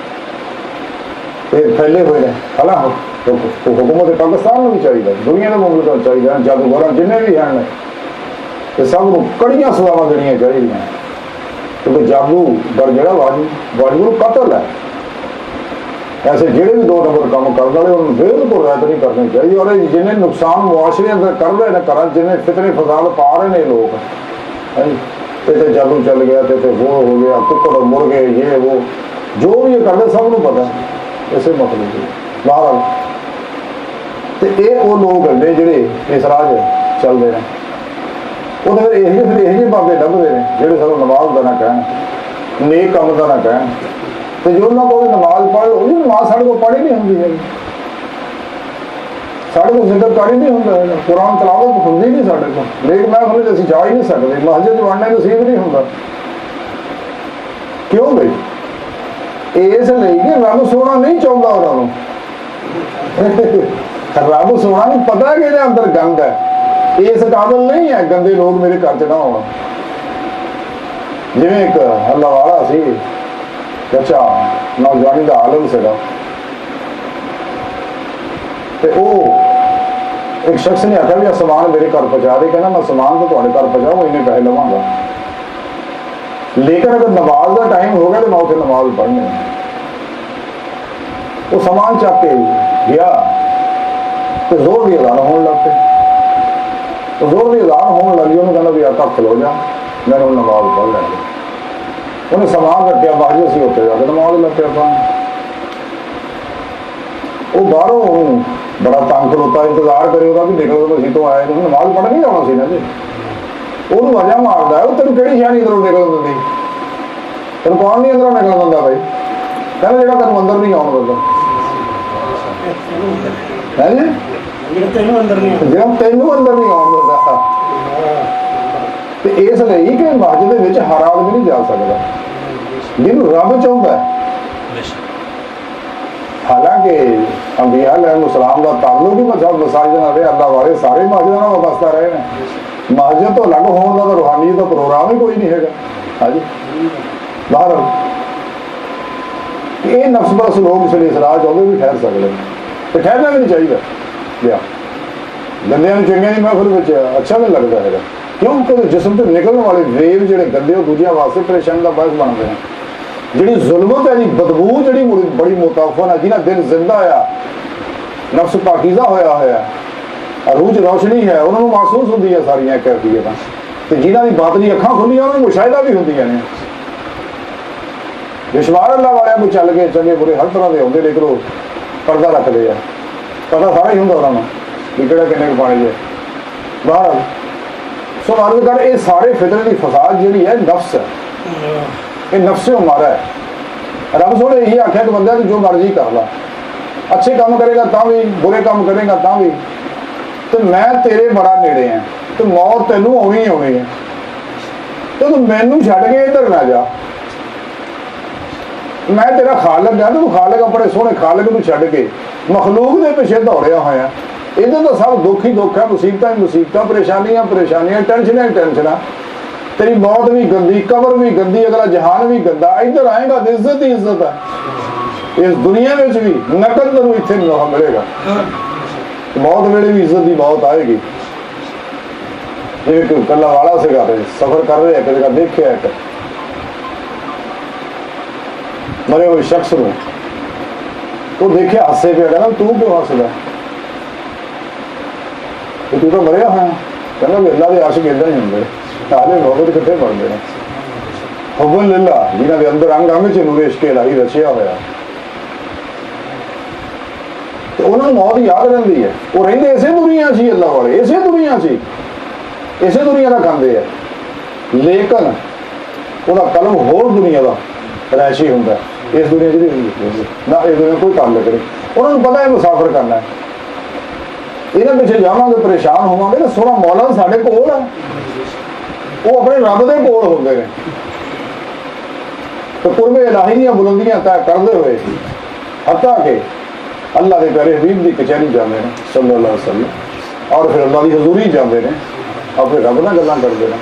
ਇਹ ਫੈਲੇ ਹੋਏ ਨੇ। ਹਾਲਾਂਕਿ ਹੁਕੂਮਤ ਪਾਕਿਸਤਾਨ ਨੂੰ ਵੀ ਚਾਹੀਦਾ, ਦੁਨੀਆ ਦੇ ਮੁਲਕਾਂ ਨੂੰ ਚਾਹੀਦਾ, ਜਾਦੂਗਰਾਂ ਜਿੰਨੇ ਵੀ ਹਨ ਇਹ ਸਭ ਨੂੰ ਕੜੀਆਂ ਸਜ਼ਾਵਾਂ ਦੇਣੀਆਂ ਚਾਹੀਦੀਆਂ, ਕਿਉਂਕਿ ਜਾਦੂਗਰ ਜਿਹੜਾ ਵਾਜਬ ਕਤਲ ਹੈ। ਐਸੇ ਜਿਹੜੇ ਵੀ 2 ਨੰਬਰ ਕੰਮ ਕਰਨ ਵਾਲੇ ਉਹਨਾਂ ਨੂੰ ਬਿਲਕੁਲ ਰਿਆਇਤ ਨਹੀਂ ਕਰਨੀ ਚਾਹੀਦੀ। ਔਰ ਜਿੰਨੇ ਨੁਕਸਾਨ ਮੁਆਸ਼ਰੇ ਅੰਦਰ ਕਰ ਰਹੇ ਨੇ, ਘਰਾਂ ਜਿੰਨੇ ਫਿਤਨੇ ਫਸਾਦ ਪਾ ਰਹੇ ਨੇ ਲੋਕ, ਤੇ ਜਾਦੂ ਚੱਲ ਗਿਆ, ਤੇ ਉਹ ਹੋ ਗਿਆ, ਕੁੱਕੜ ਮੁੜ ਗਏ, ਇਹ ਉਹ ਜੋ ਵੀ ਇਹ ਕਰਦੇ ਸਭ ਨੂੰ ਪਤਾ ਇਸੇ ਮਤਲਬ ਦੀ ਬਾਹਰ। ਤੇ ਇਹ ਉਹ ਲੋਕ ਨੇ ਜਿਹੜੇ ਇਸ ਰਾਹ 'ਚ ਚੱਲਦੇ ਨੇ। ਉਹਦੇ ਫਿਰ ਇਹੋ ਜਿਹੇ ਬਾਬੇ ਲੱਭਦੇ ਨੇ ਜਿਹੜੇ ਸਾਨੂੰ ਨਮਾਜ਼ ਦਾ ਨਾ ਕਹਿਣ, ਨੇਕ ਕੰਮ ਦਾ ਨਾ ਕਹਿਣ। ਤੇ ਜੋ ਉਹਨਾਂ ਕੋਲ ਨਮਾਜ਼ ਪੜ੍ਹ, ਉਹ ਨਮਾਜ਼ ਸਾਡੇ ਕੋਲ ਪੜ੍ਹੀ ਨਹੀਂ ਹੁੰਦੀ ਹੈਗੀ, ਸਾਡੇ ਕੋਲ ਜ਼ਿਕਰਕਾਰੀ ਨਹੀਂ ਹੁੰਦਾ ਹੈਗਾ, ਕੁਰਾਨ ਤਲਾਵਤ ਹੁੰਦੀ ਨਹੀਂ ਸਾਡੇ ਕੋਲ। ਲੇਕਿਨ ਮੈਂ ਸਮਝ ਅਸੀਂ ਜਾ ਹੀ ਨਹੀਂ ਸਕਦੇ, ਮਸਜਿਦ ਵੜਨਾ ਨਸੀਬ ਨਹੀਂ ਹੁੰਦਾ। ਕਿਉਂ ਬਈ? ਇਸ ਲਈ ਕਿ ਰੱਬ ਸੋਹਣਾ ਨਹੀਂ ਚਾਹੁੰਦਾ ਉਹਨਾਂ ਨੂੰ। ਰੱਬ ਸੋਹਣਾ ਨੂੰ ਪਤਾ ਕਿ ਇਹਦੇ ਅੰਦਰ ਗੰਦ ਹੈ, ਇਸ ਕਾਬਲ ਨਹੀਂ ਹੈ ਗੰਦੇ ਲੋਕ ਮੇਰੇ ਘਰ 'ਚ ਨਾ ਹੋਣ। ਜਿਵੇਂ ਇੱਕ ਅੱਲਾ ਵਾਲਾ ਸੀ, ਬੱਚਾ ਨੌਜਵਾਨੀ ਦਾ ਆਲਮ ਸੀਗਾ, ਤੇ ਉਹ ਇੱਕ ਸ਼ਖਸ ਨੇ ਆਖਿਆ ਵੀ ਸਮਾਨ ਮੇਰੇ ਘਰ ਪਹੁੰਚਾ ਦੇ। ਕਹਿੰਦਾ ਮੈਂ ਸਮਾਨ ਤਾਂ ਤੁਹਾਡੇ ਘਰ ਪਹੁੰਚਾਊਂ, ਇੰਨੇ ਪੈਸੇ ਲਵਾਂਗਾ, ਲੇਕਿਨ ਅਗਰ ਨਮਾਜ਼ ਦਾ ਟਾਈਮ ਹੋ ਗਿਆ ਤਾਂ ਮੈਂ ਉੱਥੇ ਨਮਾਜ਼ ਪੜ੍ਹਨੀ। ਉਹ ਸਮਾਨ ਚੱਕ ਕੇ ਗਿਆ ਤੇ ਜ਼ੋਰ ਦੀ ਅਜ਼ਾਨ ਹੋਣ ਲੱਗ ਪਈ। ਜ਼ੋਰ ਦੀ ਅਜ਼ਾਨ ਹੋਣ ਲੱਗੀ, ਉਹਨੂੰ ਕਹਿੰਦਾ ਵੀ ਆਕਾ ਖਲੋ ਜਾ, ਮੈਨੂੰ ਨਮਾਜ਼ ਪੜ੍ਹ ਲੈਂਦੇ। ਉਹਨੇ ਸਮਾਨ ਰੱਖਿਆ, ਬਾਹਰ ਸੀ ਉੱਥੇ ਜਾ ਕੇ ਨਮਾਜ਼ ਲੱਗ ਪਿਆ ਪਾਉਣ। ਉਹ ਬਾਹਰੋਂ ਬੜਾ ਤੰਗ ਖਲੋਤਾ, ਇੰਤਜ਼ਾਰ ਕਰੇ ਉਹਦਾ ਵੀ ਨਿਕਲ ਮਸੀਹ ਤੋਂ ਆਏ, ਉਹਨੂੰ ਨਮਾਜ਼ ਪੜ੍ਹਨ ਨਹੀਂ ਆਉਣਾ ਸੀ ਨਾ ਜੀ। ਉਹਨੂੰ ਵਜ੍ਹਾ ਮਾਰਦਾ, ਉਹ ਤੈਨੂੰ ਕਿਹੜੀ ਸ਼ਾਨੀ ਅੰਦਰੋਂ ਨਿਕਲਣ ਦਿੰਦੀ, ਤੈਨੂੰ ਕੌਣ ਨਹੀਂ ਅੰਦਰੋਂ ਨਿਕਲਣ ਦਿੰਦਾ ਬਾਈ? ਕਹਿੰਦਾ ਜਿਹੜਾ ਤੈਨੂੰ ਅੰਦਰ ਨਹੀਂ ਆਉਣ ਦਿੰਦਾ ਹੈ ਜੀ, ਜਿਹੜਾ ਤੈਨੂੰ ਅੰਦਰ ਨਹੀਂ ਆਉਣ ਦਿੰਦਾ। ਤੇ ਇਸ ਲਈ ਕਿ ਮਸਜਿਦ ਦੇ ਵਿੱਚ ਹਰ ਆਦਮੀ ਨਹੀਂ ਜਾ ਸਕਦਾ ਜਿਹਨੂੰ ਰੱਬ ਚਾਹੁੰਦਾ ਹੈ। ਹਾਲਾਂਕਿ ਅੰਬੀਆ ਅਲੈਹਿਸਲਾਮ ਦਾ ਤਾਲੁਕ ਵੀ ਮਸਾਜਿਦ ਨਾਲ ਰਿਹਾ, ਅੱਲਾਹ ਵਾਲੇ ਸਾਰੇ ਮਸਜਿਦਾਂ ਨਾਲ ਵਾਬਸਤਾ ਰਹੇ ਨੇ। ਮਸਜਿਦ ਤੋਂ ਅਲੱਗ ਹੋਣ ਦਾ ਤਾਂ ਰੂਹਾਨੀਅਤ ਦਾ ਪ੍ਰੋਗਰਾਮ ਹੀ ਕੋਈ ਨਹੀਂ ਹੈਗਾ। ਹਾਂਜੀ ਬਾਹਰ ਇਹ ਨਫਸ ਬਰਸ ਲੋਕ ਇਸ ਲਈ ਇਸ ਰਾਹ ਚਾਹੁੰਦੇ ਵੀ ਠਹਿਰ ਸਕਦੇ, ਤੇ ਠਹਿਰਨਾ ਵੀ ਨਹੀਂ ਚਾਹੀਦਾ। ਲਿਆ ਗੰਦਿਆਂ ਨੂੰ ਚੰਗਿਆਂ ਦੀ ਮਹਿਫਿਲ ਵਿੱਚ ਅੱਛਾ ਨਹੀਂ ਲੱਗਦਾ ਹੈਗਾ, ਕਿਉਂਕਿ ਜਿਸਮ ਤੋਂ ਨਿਕਲਣ ਵਾਲੇ ਵੇਵ ਜਿਹੜੇ ਗੰਦੇ ਉਹ ਦੂਜਿਆਂ ਵਾਸਤੇ ਪਰੇਸ਼ਾਨੀ ਦਾ ਬਾਇਸ ਬਣਦੇ ਨੇ। ਜਿਹੜੀ ਜ਼ੁਲਮਤ ਹੈ ਜੀ, ਬਦਬੂ ਜਿਹੜੀ ਬੜੀ ਮੁਤਾਫਨ ਹੈ, ਜਿਹਨਾਂ ਦਿਲ ਜ਼ਿੰਦਾ ਆ, ਨਫਸ ਪਾਕੀਜ਼ਾ ਹੋਇਆ, ਰੂਹ 'ਚ ਰੌਸ਼ਨੀ ਹੈ, ਉਹਨਾਂ ਨੂੰ ਮਹਿਸੂਸ ਹੁੰਦੀ ਹੈ ਸਾਰੀਆਂ ਕੈਫੀਅਤਾਂ। ਤੇ ਜਿਨ੍ਹਾਂ ਦੀ ਬਾਤਨੀ ਅੱਖਾਂ ਖੁੱਲੀਆਂ ਉਹਨਾਂ ਨੂੰ ਮੁਸ਼ਾਹਿਦਾ ਵੀ ਹੁੰਦੀਆਂ ਨੇ। ਵਿਸ਼ਵਾਸ ਅੱਲਾਹ ਵਾਲਿਆਂ ਨੂੰ ਚੱਲ ਕੇ ਚੰਗੇ ਬੁਰੇ ਹਰ ਤਰ੍ਹਾਂ ਦੇ ਹੁੰਦੇ, ਲੇਕਿਨ ਉਹ ਪਰਦਾ ਰੱਖਦੇ ਆ, ਪਤਾ ਸਾਰਾ ਹੀ ਹੁੰਦਾ ਉਹਨਾਂ ਨੂੰ ਵੀ ਕਿਹੜਾ ਕਿੰਨੇ ਕੁ ਪਾਣੀ ਹੈ ਬਾਹਰ। ਸੋ ਅਰਜ਼ ਕਰ, ਇਹ ਸਾਰੇ ਫਿਤਰਤ ਦੀ ਫਸਾਦ ਜਿਹੜੀ ਹੈ ਨਫਸ ਹੈ, ਇਹ ਨਫਸੇ ਮਾਰਾ ਹੈ। ਰੱਬ ਸੋਹਣੇ ਇਹੀ ਆਖਿਆ ਕਿ ਬੰਦਿਆਂ ਨੂੰ ਜੋ ਮਰਜ਼ੀ ਕਰ ਲਾ, ਅੱਛੇ ਕੰਮ ਕਰੇਗਾ ਤਾਂ ਵੀ, ਬੁਰੇ ਕੰਮ ਕਰੇਗਾ ਤਾਂ ਵੀ, ਤੇ ਮੈਂ ਤੇਰੇ ਬੜਾ ਨੇੜੇ ਹਾਂ, ਤੇ ਮੌਤ ਤੈਨੂੰ ਆਉਣੀ ਹੈ, ਤੇ ਤੂੰ ਮੈਨੂੰ ਛੱਡ ਕੇ ਇੱਧਰ ਨਾ ਜਾ। ਮੈਂ ਤੇਰਾ ਖਾਲਕ ਹਾਂ, ਤੂੰ ਖਾਲਕ ਆਪਣੇ ਸੋਹਣੇ ਖਾਲਕ ਨੂੰ ਛੱਡ ਕੇ ਮਖਲੂਕ ਦੇ ਪਿੱਛੇ ਦੌੜਿਆ ਹੋਇਆ। ਇਹਦੇ ਤਾਂ ਸਭ ਦੁੱਖ ਹੀ ਦੁੱਖ ਹੈ, ਮੁਸੀਬਤਾਂ ਹੀ ਮੁਸੀਬਤਾਂ, ਪਰੇਸ਼ਾਨੀਆਂ ਪਰੇਸ਼ਾਨੀਆਂ, ਟੈਨਸ਼ਨਾਂ ਹੀ ਟੈਨਸ਼ਨਾਂ। ਤੇਰੀ ਮੌਤ ਵੀ ਗੰਦੀ, ਕਬਰ ਵੀ ਗੰਦੀ, ਅਗਲਾ ਜਹਾਨ ਵੀ ਗੰਦਾ। ਇੱਧਰ ਆਏਗਾ ਤਾਂ ਇੱਜ਼ਤ ਹੀ ਇੱਜ਼ਤ ਹੈ, ਇਸ ਦੁਨੀਆ ਵਿੱਚ ਵੀ ਨਕਦ ਤੈਨੂੰ ਇੱਥੇ ਮਿਲੇਗਾ। ਮੌਤ ਵੇਲੇ ਵੀ ਇੱਜ਼ਤ ਦੀ ਮੌਤ ਆਏਗੀ। ਜਿਵੇਂ ਕਿ ਕੱਲਾ ਵਾਲਾ ਸੀਗਾ, ਸਫ਼ਰ ਕਰ ਰਿਹਾ, ਇੱਕ ਜਗ੍ਹਾ ਦੇਖਿਆ ਇੱਕ ਮਰੇ ਹੋਏ ਸ਼ਖਸ ਨੂੰ, ਉਹ ਦੇਖਿਆ ਹੱਸੇ ਪਿਆ। ਕਹਿੰਦਾ ਤੂੰ ਕਿਉਂ ਹੱਸਦਾ? ਤੂੰ ਤਾਂ ਮਰਿਆ ਹੋਇਆ। ਕਹਿੰਦਾ ਵੀ ਅੱਲਾ ਦੇ ਆਸ਼ਿਕ ਏਦਾਂ ਹੀ ਹੁੰਦੇ, آل محمد کتنے بنتے ہیں؟ حب للہ جنہوں کے اندر انگ انگ چ نور عشق الہی رچیا ہوا، تو انہوں نے موت یاد رہتی ہے، وہ رہتے اسی دنیا سے، اللہ والے اسی دنیا سے، اسی دنیا کا کھاندے ہے، لیکن وہ قلم ہور دنیا کا رہائشی ہوں، اس دنیا کی نہ، اس دنیا کوئی تعلق نہیں، انہوں نے پتا ہے مسافر کرنا ہے، یہاں پیچھے جاواں گے پریشان ہوا گے، تو سونا مولا سارے کول ہے، وہ اپنے رب کے کول ہوتے ہیں، تو قرب الہی دیا بلندیاں طے کرتے ہوئے حتیٰ کہ اللہ کے پیارے حبیب کی کچہری جانے ہیں صلی اللہ علیہ وسلم، اور پھر اللہ کی حضوری جانے ہیں، اپنے رب نال گلاں کرتے ہیں،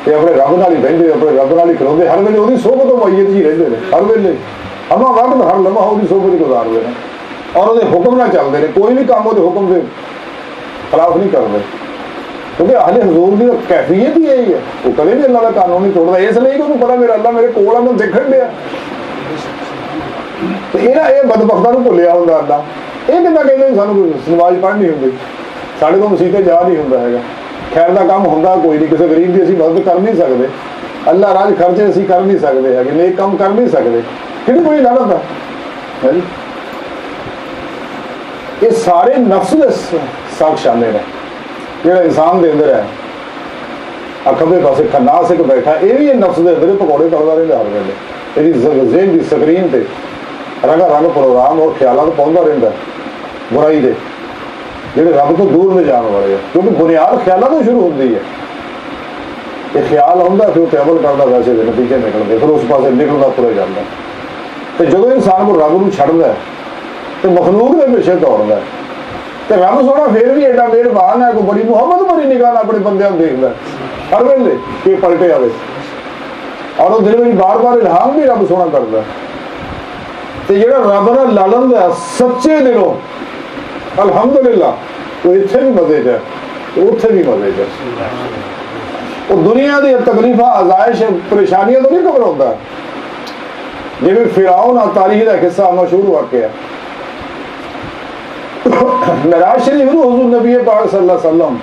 کہ اپنے رب نال ہی رہتے، اپنے رب نال ہی کھلوتے، ہر ویلے وہی صحبت و معیت ہی رہتے ہیں، ہر ویلے ہر وقت ہر لمحہ وہی صحبت گزارتے ہیں، اور وہ حکم نہ چلتے ہیں، کوئی بھی کام وہ حکم کے خلاف نہیں کرتے، کیونکہ اہل حضور کی کیفیت ہی یہی ہے، وہ کبھی بھی اللہ کا قانون نہیں توڑتا، اس لیے کہ انہوں پتا میرا اللہ میرے کول ہے، میں دیکھن دیا، تو یہ بدبختاں نوں بھولیا ہوندا اللہ، یہ کتنا کہتے ہیں سانوں نماز پڑھنی ہوندی، ساڈے کول مسیتے جا نہیں ہوندا ہے، خیر کا کام ہوندا کوئی نہیں، کسی غریب کی اسی مدد کر نہیں سکتے، اللہ راج خرچے اسی کر نہیں سکتے ہے، نیک کام کر نہیں سکتے، کہڑی کوئی لعنت ہے، یہ سارے نفس دے ساکھ شامل ہیں، جہاں انسان دے اندر ہے، کھبے پاسے خناس ایک بیٹھا، یہ بھی نفس دے اندر پکوڑے کرتا رہتا ہر ویلے، یہ ذہن کی سکرین پہ رنگا رنگ پروگرام اور خیالات پہنچتا رہتا ہے برائی دے، جہے رب تو دور لے جان والے ہیں، کیونکہ بنیاد خیالات تو شروع ہوتی ہے، یہ خیال آتا پھر عمل کرتا، ویسے نتیجے نکلتے، پھر اس پاس نکلتا ترے جاتا، تو جب انسان کو رب کو چھڈتا ہے تو مخلوق کے پیچھے دوڑتا ہے، تو رب سونا پھر بھی ایڈا مہربان ہے، کوئی بڑی محبت بڑی نگاہ اپنے بندیاں دیکھتا ہے ہر ویلے کہ پلٹے آئے، اور وہ دل میں بار بار الہام بھی رب سونا کرتا ہے، تو جہاں رب نال لالن ہے سچے دلوں الحمدللہ، وہ اتنے بھی مزے ہے، اتنے بھی مزے ہے، وہ دنیا کی تکلیفاں آزائش پریشانیاں تو نہیں گھبراتا، جی فرعون اور تاریخ کا قصہ مشہور واقعہ ہے، معراج شریف نو حضور نبی پاک صلی اللہ علیہ وسلم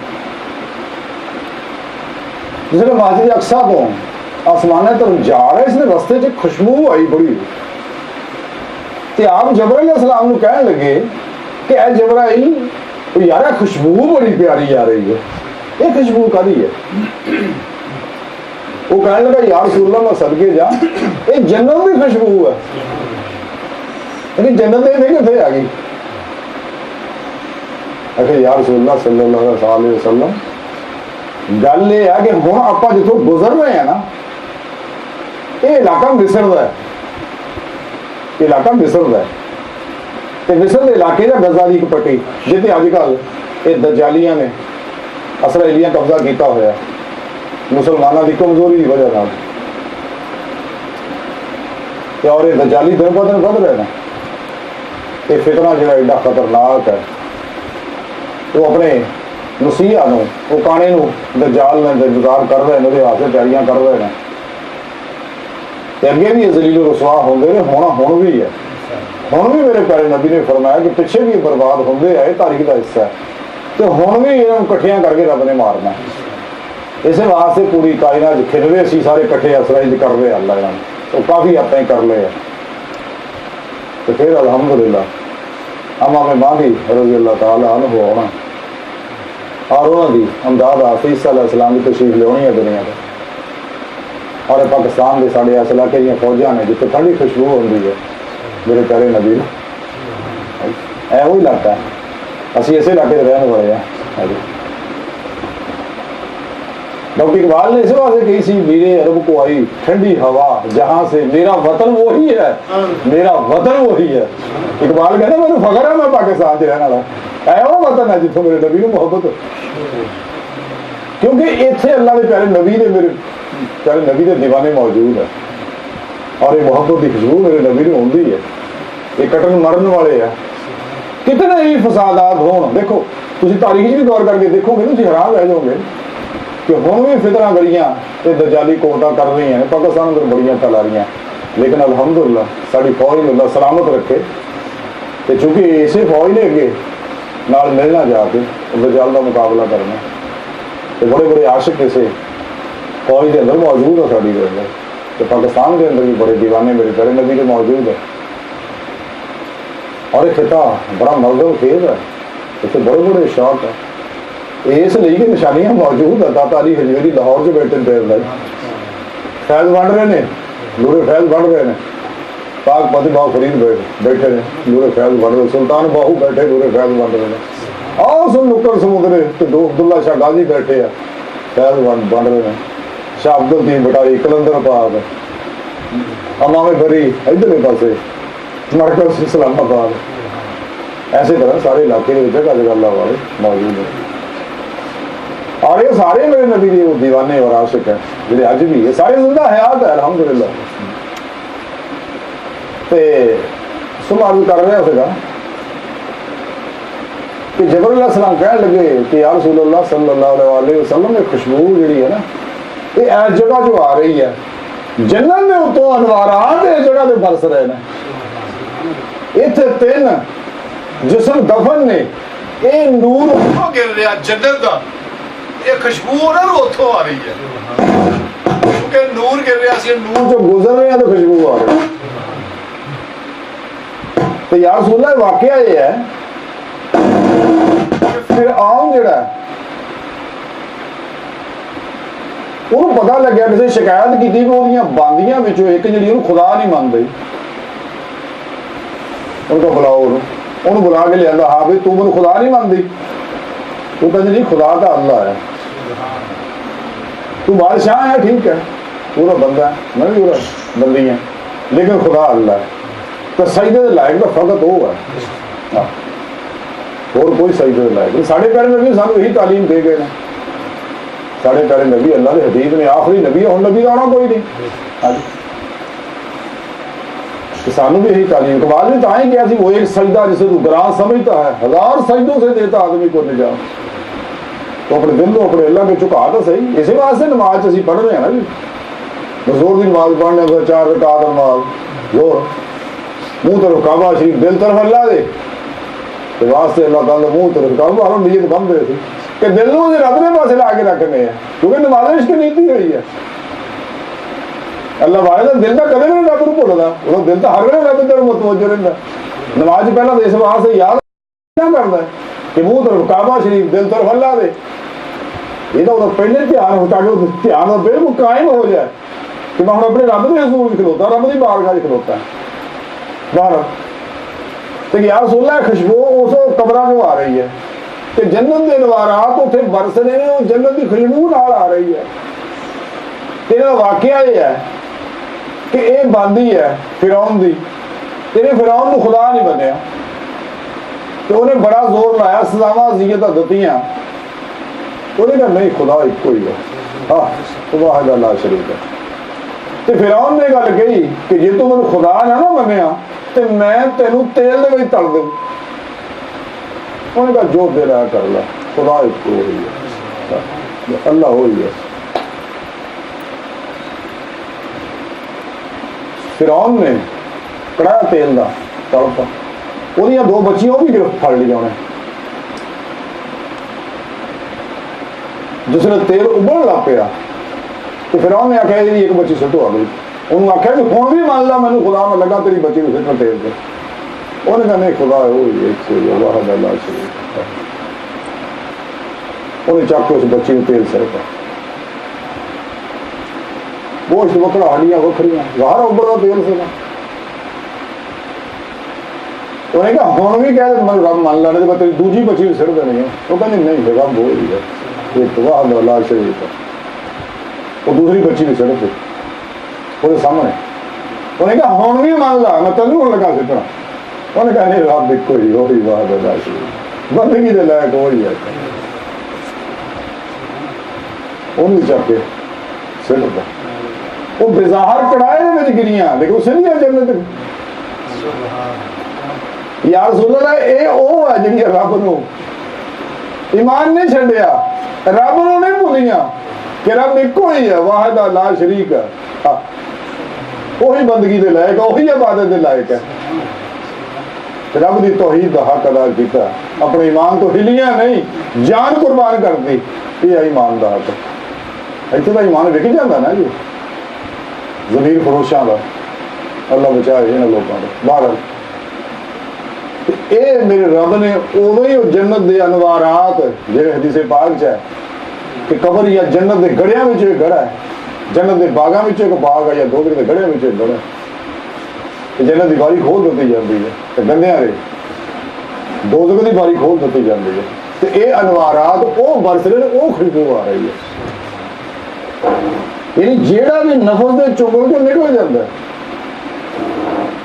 جس نے مسجد اقصیٰ تو آسمانے طرف جا رہے، اس نے رستے سے خوشبو آئی بڑی، تو آپ جبرائیل علیہ السلام کو کہنے لگے کہ اے جبرائیل یار خوشبو بڑی پیاری آ رہی ہے، یہ خوشبو کدی ہے؟ وہ کہنے لگا یا رسول اللہ میں صدقے جا، یہ جنت کی خوشبو ہے، لیکن جنت یہ کتنے آ گئی؟ یا رسول اللہ صلی اللہ علیہ وسلم گل یہ ہے کہ ہوں آپ جتوں گزر رہے ہیں نا، یہ علاقہ مصر کا ہے، یہ علاقہ مصر کا ہے، تو مصر کے علاقے کا غزہ کی ایک پٹی جتنے اج کل یہ دجالیاں نے اسرائیلیاں قبضہ کیتا ہوا مسلمانوں کی کمزوری کی وجہ سے، اور یہ دجالی دن ب دن بڑھ رہے ہیں، یہ فتنہ جو ایڈا خطرناک ہے، وہ اپنے مسیحا وہ کانے دجال نے انتظار کر رہے ہیں، وہ ہاتھ سے تیاریاں کر رہے ہیں، اگے بھی ذلیل و رسوا ہوندے نے، ہونا ہن بھی ہے، ہن بھی میرے پیارے نبی نے فرمایا کہ پیچھے بھی برباد ہوندے آئے، تاریخ کا حصہ ہے، تو ہن بھی انہوں کٹھیاں کر کے رب نے مارنا، اس واسطے پوری کائنات کھلوے سی سارے کٹھے اسرائیل کر رہے اللہ نے، تو کافی آپ کر لے ہیں، تو پھر الحمدللہ امام مہدی رضی اللہ تعالیٰ عنہ ہونا اور انہوں کی امداد عیسیٰ علیہ السلام کی تشریف لونی ہے دنیا میں، اور پاکستان کے سارے اس علاقے دیا فوجاں نے جتنے ٹھنڈی خوشبو ہوتی ہے میرے پیارے نبی اے وہی علاقہ ہے، اسی اسی علاقے سے رہنے والے ہیں۔ ڈاکٹر اقبال نے اس واسطے کہی سی میرے عرب کو آئی ٹھنڈی ہوا جہاں سے، میرا وطن وہی ہے، میرا وطن وہی ہے، اقبال کہتا میرے فخر ہے میں پاکستان سے رہنے والا، اے وہ وطن ہے جتوں میرے نبی نے محبت، کیونکہ اتنے اللہ کے پیارے نبی نے میرے پیارے نبی کے دیوانے موجود ہے، اور یہ محبت کی خوشبو میرے نبی نے ہوندی ہے، یہ کٹن مرن والے ہیں، کتنے ہی فسادات ہون، دیکھو تسی تاریخ بھی غور کر کے دیکھو گے تسی حیران رہ جاؤ گے کہ ہوں بھی فتنہ گڑیاں یہ دجالی کوٹا کر رہی ہیں، پاکستان اندر بڑیاں پھیلا رہی ہیں، لیکن الحمدللہ ساری فوج نے اللہ سلامت رکھے، کہ چونکہ اسے فوج نے اگے نال ملنا جا کے دجال کا مقابلہ کرنا، تو بڑے بڑے عاشق اسے فوج کے اندر موجود ہے ساری کے اندر، تو پاکستان کے اندر بھی بڑے دیوانے میرے پیارے نبی کے موجود ہے، اور یہ خطہ بڑا مردم خیز ہے، اسے بڑے بڑے اشاعت ہیں، اس لیے کہ نشانیاں موجود ہیں۔ داتا علی حجویری لاہور سے بیٹھے دیر لائے فیض بن رہے ہیں، نور فیض بن رہے ہیں، پاک پتی باؤ فرید بیٹھے ہیں نور فیض بن رہے، سلطان باہو بیٹھے نور فیض بن رہے ہیں، اور سن نکر سمندرے تو عبداللہ شاہ غازی بیٹھے ہیں فیض بن رہے ہیں، شاہ عبد الدین بٹائی کلندر پاک امام بری ادھر پاسے مرکز اسلام آباد، ایسے طرح سارے علاقے میں جگہ جگہ اللہ والے موجود ہیں، اور یہ سارے میرے نبی کے دیوانے اور عاشق ہیں جنہیں اج بھی یہ سارے زندہ حیات ہے الحمدللہ۔ عرض کر رہا تھا کہ جبر اللہ السلام کہنے لگے کہ یا رسول اللہ صلی اللہ علیہ وسلم میں خوشبو جڑی ہے نا یہ ایس جگہ جو آ رہی ہے جنت میں اتوں انوارات اس جگہ پہ برس رہے ہیں، اتنے تین جسم دفن نے یہ نور اتوں گر رہا جنت کا، یہ خوشبو نا اتوں آ رہی ہے کیونکہ نور گر رہا سی، نور جو گزر رہے ہیں تو خوشبو آ رہی ہے۔ تو یا رسول اللہ واقعہ یہ ہے کہ فرعون جڑا ہے انہوں پتا لگیا کسی شکایت کی کہ وہ باندیاں ایک جی خدا نہیں مانتی، ان کو بلاؤ انہوں بلا کے لیا، ہاں بھائی تو مجھے خدا نہیں مانتی، وہ کہتے جی خدا تو اللہ ہے، تو بادشاہ ہے ٹھیک ہے پورا بندہ ہے میں بھی پورا بندی ہیں لیکن خدا اللہ ہے، تو سجدے کے لائق کا فقط وہ ہے اور کوئی سجدے کے لائق نہیں۔ ساڑھے پیارے نبی سانو یہی تعلیم دے گئے ہیں، ساڑھے پیارے نبی اللہ کے حبیب نے آخری نبی ہے، اور نبی کا آنا کوئی نہیں، سانو بھی یہی تعلیم کمال نے تاہیں کیا سی وہ ایک سجدہ جسے تو گراں سمجھتا ہے ہزار سجدوں سے دیتا آدمی کو نجات، تو اپنے دل کو اپنے اللہ کے چکا تو صحیح، اسی واسطے نماز اسی پڑھ رہے ہیں نا جی، زور کی نماز پڑھنے سے 4 رکعت نماز زور منہ طرف کعبہ شریف دل طرف اللہ دے تو واسطے اللہ تعالیٰ منہ طرف کعبہ ہم نیت کم دے تھی کہ دل کو رب نے پاسے لا کے رکھنے ہیں کیونکہ نماز اس کی نیتی ہوئی ہے، اللہ والے دل کا کدے بھی رب کو بھولتا، وہ دل تو ہر ویلے رب کی طرف متوجہ رہتا، نماز پہلا تو اس واسطے یاد کیا کرتا ہے کہ منہ طرف کعبہ شریف دل طرف اللہ دے، یہ تو پہلے دھیان ہوتا کہ دھیان بالکل قائم ہو جائے کہ میں ہوں اپنے رب کے حضور کھلوتا، رب کی بارگاہ کھلوتا ہے باہر، تو یا رسول اللہ خوشبو اس قبرہ میں آ رہی ہے کہ جنت کے انوارات اتنے برس رہے ہیں، جنت کی خوشبو نال آ رہی ہے۔ تیرا واقعہ یہ ہے کہ یہ باندھی ہے فرعون دی، تیرے فرعون کو خدا نہیں بنیا، تو انہیں بڑا زور لایا سزاواں اذیتاں دتیاں، انہیں کہا نہیں خدا ایک ہی ہے، ہاں واحد لا شریک ہے، تو فرعون نے گل کہی کہ جی تو مجھے خدا نہ منیا تو میں تینوں تیل دے وچ تل دوں، انہوں نے کہا جو دے رہا کر لا، خدا ایک ہو رہی ہے، اللہ ہو رہی ہے۔ فرعون نے کڑایا تیل دا تڑپا، وہ 2 بچیاں وہ بھی گرفت پھڑ لیا انہیں، جس نے تیل ابلن لگ پیا تو فرعون نے آخیا جی ایک بچی سٹو آ گئی، انہوں آخیا کہ ہوں بھی مان لا مینوں خدا میں لگا تیری بچی کو سٹنا تیل سے، انہوں نے کہا نہیں خدا ہے وہی ایک سے واحد لا شریک ہے، انہیں چک کے اس بچی کو تیل سرکا، گوشت وکڑا ہڈیاں وکھریاں باہر ابلنا تیل سے، انہیں کہا ہوں بھی کہہ میں رب مان لا نہیں تیری دوسری بچی بھی سڑ دینی ہے، وہ کہتے نہیں رب ہو رہی ہے ایک واحد لا شریک ہے، وہ دوسری بچی بھی سڑ پہ وہ سامنے، انہیں کہا ہوں بھی مان لا میں تینوں لگا سٹنا، انہیں کہا نہیں رب ایک ہی وہی واحد لا شریک بندگی دے لائق وہی ہے، انہیں چک کے سٹ پہ وہ بظاہر کڑائے میں گریاں لیکن اسے نہیں ہے جنت، یا رسول اللہ اے او ہے جنہی رب نو ایمان نہیں چھڑیا، رب نو نہیں بھولیاں کہ رب ایک ہی ہے واحد لا شریک ہے، وہی بندگی دے لائق ہے، وہی عبادت دے لائق ہے، رب دی توحید دا حق ادا کیتا، اپنے ایمان تو ہلیاں نہیں جان قربان کر دی، یہ ایمان دا حق ہے۔ ਇੱਥੇ ਤਾਂ ਇਮਾਨ ਵਿਕ ਜਾਂਦਾ ਨਾ ਜੀ, ਜ਼ਮੀਰ ਫਰੋਸ਼ਾਂ ਦਾ। ਅੱਲਾ ਬਚਾਏ ਇਹਨਾਂ ਲੋਕਾਂ ਤੋਂ। ਬਾਹਰ ਇਹ ਮੇਰੇ ਰੱਬ ਨੇ ਉਦੋਂ ਹੀ ਉਹ ਜੰਨਤ ਦੇ ਅਨਵਾਰਾਤ, ਜਿਵੇਂ ਹਦੀਸੇ ਪਾਕ 'ਚ ਹੈ ਕਿ ਕਬਰ ਜਾਂ ਜੰਨਤ ਦੇ ਗੜਿਆਂ ਵਿੱਚ ਇੱਕ ਗੜਾ ਹੈ, ਜੰਨਤ ਦੇ ਬਾਗਾਂ ਵਿੱਚ ਇੱਕ ਬਾਗ ਹੈ, ਜਾਂ ਦੋਜ਼ਖ ਦੇ ਗੜਿਆਂ ਵਿੱਚ ਇੱਕ ਗੜਾ ਹੈ। ਤੇ ਜੰਨਤ ਦੀ ਬਾਰੀ ਖੋਲ ਦਿੱਤੀ ਜਾਂਦੀ ਹੈ ਤੇ ਗੰਦਿਆਂ ਦੇ ਦੋਜ਼ਖ ਦੀ ਬਾਰੀ ਖੋਲ ਦਿੱਤੀ ਜਾਂਦੀ ਹੈ। ਤੇ ਇਹ ਅਨਵਾਰਾਤ ਉਹ ਬਰਸ ਰਹੇ ਨੇ, ਉਹ ਖੁਸ਼ਬੂ ਆ ਰਹੀ ਹੈ। ਯਾਨੀ ਜਿਹੜਾ ਵੀ ਨਫਸ ਦੇ ਚੁਗਲ ਤੋਂ ਨਿਕਲ ਜਾਂਦਾ ਹੈ,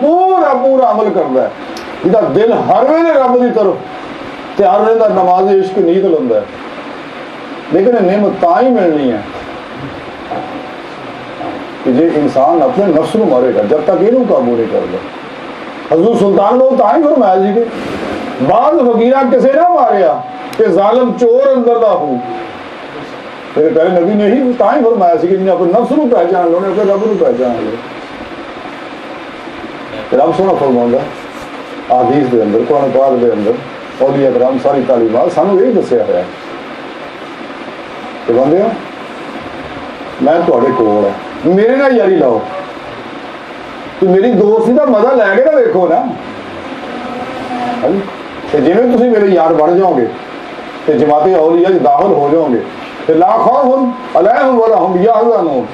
ਪੂਰਾ ਪੂਰਾ ਅਮਲ ਕਰਦਾ ਹੈ, ਜਿਹਦਾ ਦਿਲ ਹਰ ਵੇਲੇ ਰੱਬ ਦੀ ਤਰਫ ਤਿਆਰ ਰਹਿੰਦਾ, ਨਮਾਜ਼ ਇਸ਼ਕ ਨੀਤ ਲਾਉਂਦਾ ਹੈ। ਲੇਕਿਨ ਇਹ ਨਿਮਤ ਤਾਂ ਹੀ ਮਿਲਣੀ ਹੈ کہ جی انسان اپنے نفس کو مارے گا جب تک یہ قابو نہیں کر گا۔ حضور سلطان کو تو ہی فرمایا جی کہ بعض فقیرہ کسے نہ ماریا کہ ظالم چور اندر نہ ہو۔ میرے پہلے نبی نے ہی تو ہی فرمایا سی کہ جنہیں اپنے نفس کو پہچان لو نے اپنے رب کو پہچان لو۔ رب سونا فرماؤں گا حدیث دے اندر، قرآن پاک دے اندر، اولیاء کرام ساری تعلیمات سانو یہی دسیا ہے کہ بندے میں تھوڑے کول ہے، میرے نال یاری لاؤ، تو میری دوستی کا مزہ لے کے نہ دیکھو نا، جی تھی میرے یار بن جاؤ گے تو جماعت اولیاء داخل ہو جاؤ گے تو لا خوف علیہم ولا ہم یحزنون،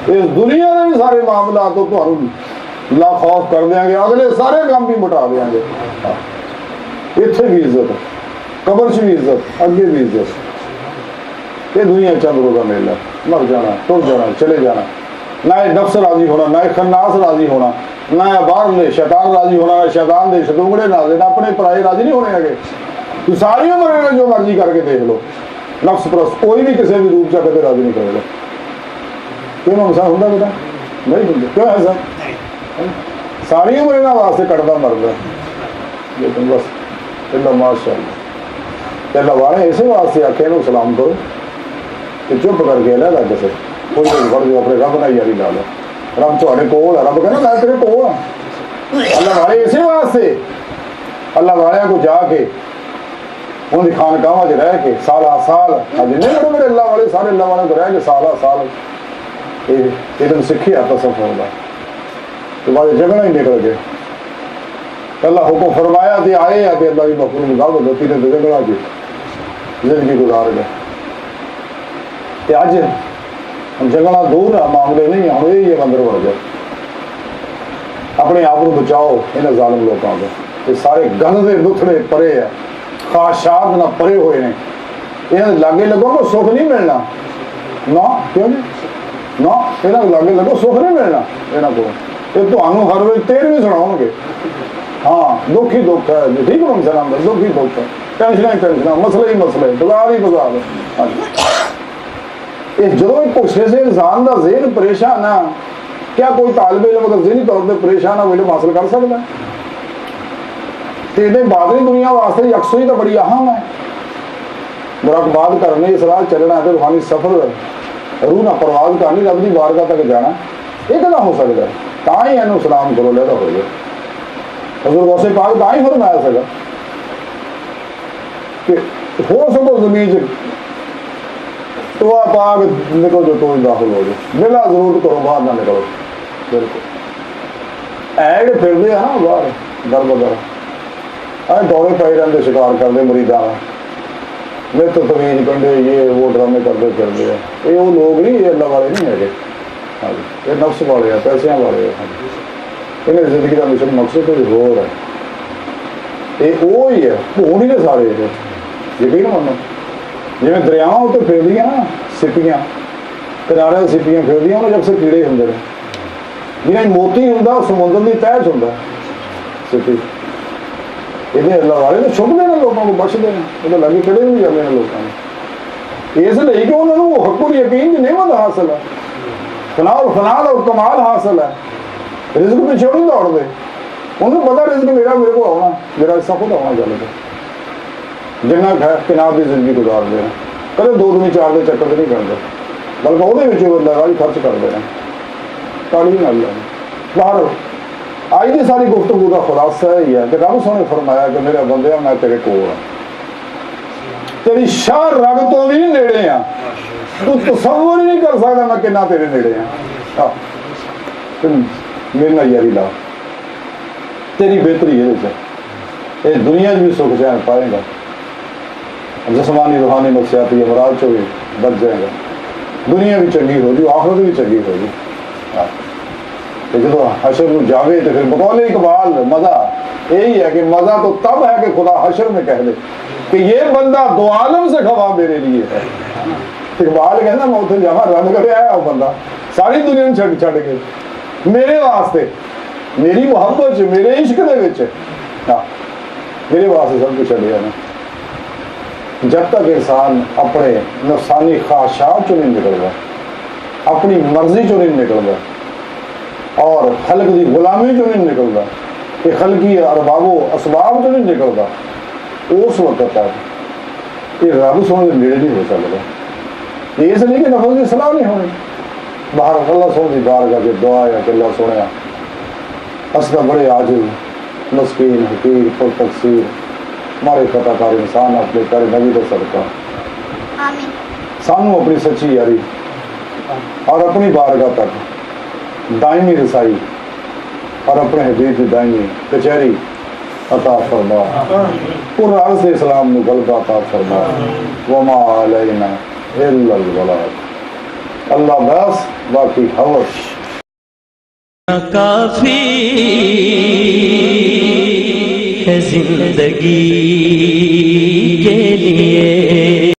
اس دنیا کے بھی سارے معاملات تو تمہیں لا خوف کر دیں گے، اگلے سارے کام بھی مٹا دیں گے، اتنے بھی عزت، قبر چ بھی عزت، اگے بھی عزت۔ یہ دنیا چند روزہ میلہ، مر جانا، ٹر جانا، چلے جانا، نہ نفس راضی ہونا، نہ خناس راضی ہونا، نہ باہر لے شیطان راضی ہونا، نہ شیطان دے شدونگڑے نہ دے، نہ اپنے پرائے راضی نہیں ہونے گے۔ تو ساری عمر جو مرضی کر کے دیکھ لو، نفس پرست کوئی بھی کسی بھی روپ چاہتے راضی نہیں کرے گا۔ کیوں انسان ہوتا بیٹا نہیں ہوتا، کیوں ایسا ساری عمر یہاں واسطے کٹتا مرتا، لیکن بس اللہ ماشاء اللہ اللہ والے اسے واسطے آخے انہوں سلام کرو کہ چپ کر کے لے لگ سے کوئی پڑھ جو اپنے رب نہ یاری لا لو، رب تھوڑے کول ہے، رب کہنا میں تیرے کول ہوں۔ اللہ والے اسے واسطے اللہ والے کو جا کے ان کی خانقاہاں وچ رہ کے سالہ سال جن بڑے میرے اللہ والے سارے اللہ والے کو رہ کے سالہ سال یہ تم سکھیا تصوف ہوگا تو بعد جگڑا ہی نکل گئے۔ اللہ حکم فرمایا تھے آئے یا کہ اللہ کی مخلوق دعوت ہوتی نے جگڑا کی زندگی گزار گئے۔ کہ اج ہم جگڑا دور ہے، معاملے نہیں ہم یہ اندر بڑھ گئے۔ اپنے آپ کو بچاؤ انہیں ظالم لوگوں کو، یہ سارے گند دے لتھڑے پرے ہے، خواہشات نہ پرے ہوئے ہیں، یہ لاگے لگوں کو سکھ نہیں ملنا نہ، کیوں نہیں نہ یہاں لاگے لگو سکھ نہیں ملنا یہاں کو، یہ تمہیں ہر وقت تیر بھی سناؤ گے۔ ہاں دکھ ہی دکھ ہے جی، ٹھیک ہے سلام دکھ ہی دکھ ہے، ٹینشن ہی ٹینشن، مسئلے ہی مسئلے، بازار ہی بازار۔ جدو پوچھے سے انسان کا ذہن پریشان ہے، کیا کوئی طالب علم اگر ذہنی طور پہ پریشان ہے وہ علم حاصل کر سکتا ہے؟ تو یہ باطنی دنیا واسطے یکسوئی تو بڑی اہم ہے۔ مراقبات کرنے اس راہ چلنا ہے، روحانی سفر روح نہ پرواز کرنی، رب کی بارگاہ تک جانا، یہ کہنا ہو سکتا ہے؟ تا ہی یہ سلام کرو لے ہو گئے۔ حضور غوث پاک تا ہی فرمایا سکا کہ ہو سکو زمین تو پاک نکل جو تو داخل ہو جائے، بلا ضرورت کرو باہر نہ نکلو۔ بالکل ایڈ پھر دے نا باہر در بدر دوڑے پے رہتے شکار کرتے مریداں میں تو تمیز کنڈے یہ وہ ڈرامے کرتے پھرتے ہیں، یہ وہ لوگ نہیں، یہ اللہ والے نہیں ہے، ہاں جی یہ نفس والے ہیں، پیسے والے ہیں، ہاں جی انہیں زندگی کا مشن مقصد کوئی ہو رہا ہے، یہ وہی ہے ہوں ہی سارے یقین منو۔ جی دریاواں اتنے پھردیاں نا سپیاں، کنارے سپیاں پھردیاں انہیں اکثر کیڑے ہوں جنہیں موتی ہوں سمندر کی تہچ ہوں سپی، یہ اللہ والے تو چھپ دینا لوگوں کو، بخش دینا، وہ لگے کھڑے بھی جاتے ہیں لوگوں نے، اس لیے کہ انہوں نے حق الیقین کی نعمت حاصل ہے، فنال اور کمال حاصل ہے، رزق پیچھے نہیں دوڑتے، انہوں نے پتا رزق میرے کو آنا، میرا حصہ خود آنا چاہیے، جنہ کنار کی زندگی گزار دے کدے دو دنی چار دے چکر نہیں کرتے، بلکہ وہ لگائی خرچ کرتے ہیں، تعلیم اللہ باہر۔ آج کی ساری گفتگو کا خلاصہ یہ ہے کہ رب سونے فرمایا کہ میرے بندے میں تیرے کول ہوں، تیری شاہ رگ تو بھی نیڑے ہیں، تو تصور ہی نہیں کر سکتا میں کنا تیرے نیڑے ہیں. میرے نال یاری لا، تیری بہتری ہے، دنیا بھی سکھ چین پائے گا، جسمانی روحانی نفسیاتی امراض چو بھی بچ جائے گا، دنیا بھی چنگی ہو جی، آخرت بھی چنگی ہو جی. جب حشر میں جاوے تو پھر بقول اقبال مزہ یہی ہے کہ مزہ تو تب ہے کہ خدا حشر میں کہہ دے کہ یہ بندہ دو عالم سے خوا میرے لیے ہے. اقبال کہنا میں اتنے جاوا رن کرے آیا وہ بندہ ساری دنیا چھڑ کے میرے واسطے، میری محبت میرے عشق دے وچ میرے واسطے سب کچھ چھڑیا نا. جب تک انسان اپنے نفسانی خواہشات چو نہیں نکلتا، اپنی مرضی چو نہیں نکلتا اور خلق دی غلامی چو نہیں نکلتا، کہ خلقی ارباب و اسباب چو نہیں نکلتا، اس وقت تک یہ رب سونے کے نیڑے نہیں ہو سکتا. یہ اس لیے کہ نفس کی صلاح نہیں ہونی. باہر اللہ سونے کی بارگاہ کے دعا ہے کہ اللہ سونے اصلا بڑے عاجز مسکین حقیر پر تقصیر ہمارے خطا کار انسان اپنے پیارے نبی کا صدقہ سانو اپنی سچی یاری اور اپنی بارگاہ تک دائمی رسائی اور اپنے حبیب کی دائمی کچہری عطا فرما. پورا عرض اسلام میں غلبہ عطا فرما. وما علینا الا البلاغ. اللہ بس باقی حوش کافی ہے زندگی کے لیے.